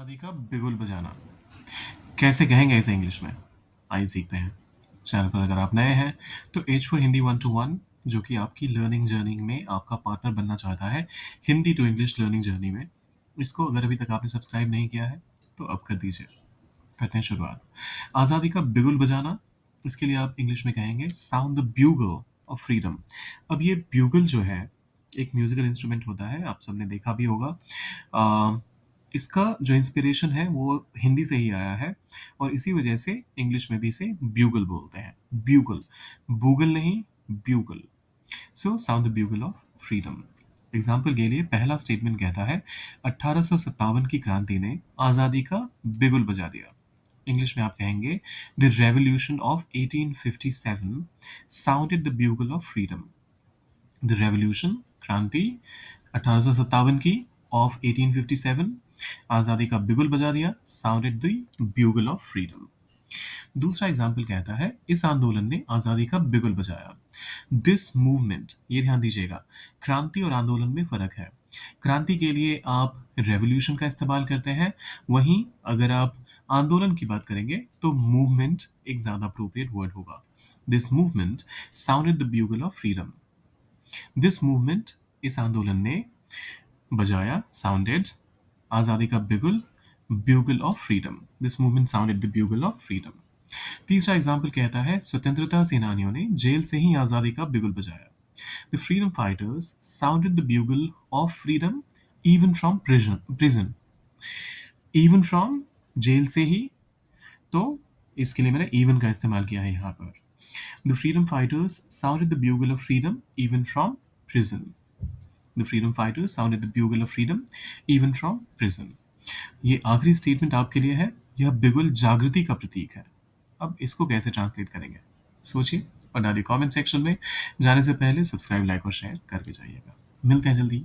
आज़ादी का बिगुल बजाना कैसे कहेंगे इसे इंग्लिश में? आइए सीखते हैं। चैनल पर अगर आप नए हैं तो एच फॉर हिंदी 1 to 1 जो कि आपकी लर्निंग जर्नी में आपका पार्टनर बनना चाहता है Hindi to English learning journey में, इसको अगर अभी तक आपने सब्सक्राइब नहीं किया है तो अब कर दीजिए। करते हैं शुरुआत। आज़ादी का बिगुल बजाना, इसके लिए आप इंग्लिश में कहेंगे sound the bugle of freedom. अब ये ब्यूगल जो है एक म्यूजिकल इंस्ट्रूमेंट होता है, आप सबने देखा भी होगा। अ, इसका जो इंस्पिरेशन है वो हिंदी से ही आया है और इसी वजह से इंग्लिश में भी इसे ब्यूगल बोलते हैं। ब्यूगल, बूगल नहीं, bugle. So sound the bugle of freedom. Example के लिए पहला स्टेटमेंट कहता है 1857 की क्रांति ने आज़ादी का बिगुल बजा दिया। इंग्लिश में आप कहेंगे the revolution of 1857 sounded the bugle of freedom. The revolution, क्रांति 1857 की ऑफ 1857 आज़ादी का बिगुल बजा दिया, sounded the bugle of freedom. दूसरा एग्जाम्पल कहता है इस आंदोलन ने आज़ादी का बिगुल बजाया। दिस मूवमेंट, ये ध्यान दीजिएगा, क्रांति और आंदोलन में फ़र्क है। क्रांति के लिए आप रेवोल्यूशन का इस्तेमाल करते हैं, वहीं अगर आप आंदोलन की बात करेंगे तो मूवमेंट एक ज़्यादा अप्रोप्रिएट वर्ड होगा। This movement sounded the bugle of freedom. This movement, इस आंदोलन ने बजाया, साउंडेड, आज़ादी का बिगुल, bugle of freedom. This movement sounded the bugle of freedom. तीसरा एग्जाम्पल कहता है स्वतंत्रता सेनानियों ने जेल से ही आज़ादी का बिगुल बजाया। The freedom fighters sounded the bugle of freedom even from prison. Even from, jail से ही, तो इसके लिए मैंने इवन का इस्तेमाल किया है यहाँ पर। The freedom fighters sounded the bugle of freedom even from prison. The freedom fighters sounded the bugle of freedom even from prison. ये आखिरी स्टेटमेंट आपके लिए है। यह बिगुल जागृति का प्रतीक है। अब इसको कैसे ट्रांसलेट करेंगे, सोचिए और डालिए कमेंट सेक्शन में। जाने से पहले सब्सक्राइब, लाइक और शेयर करके जाइएगा। मिलते हैं जल्दी।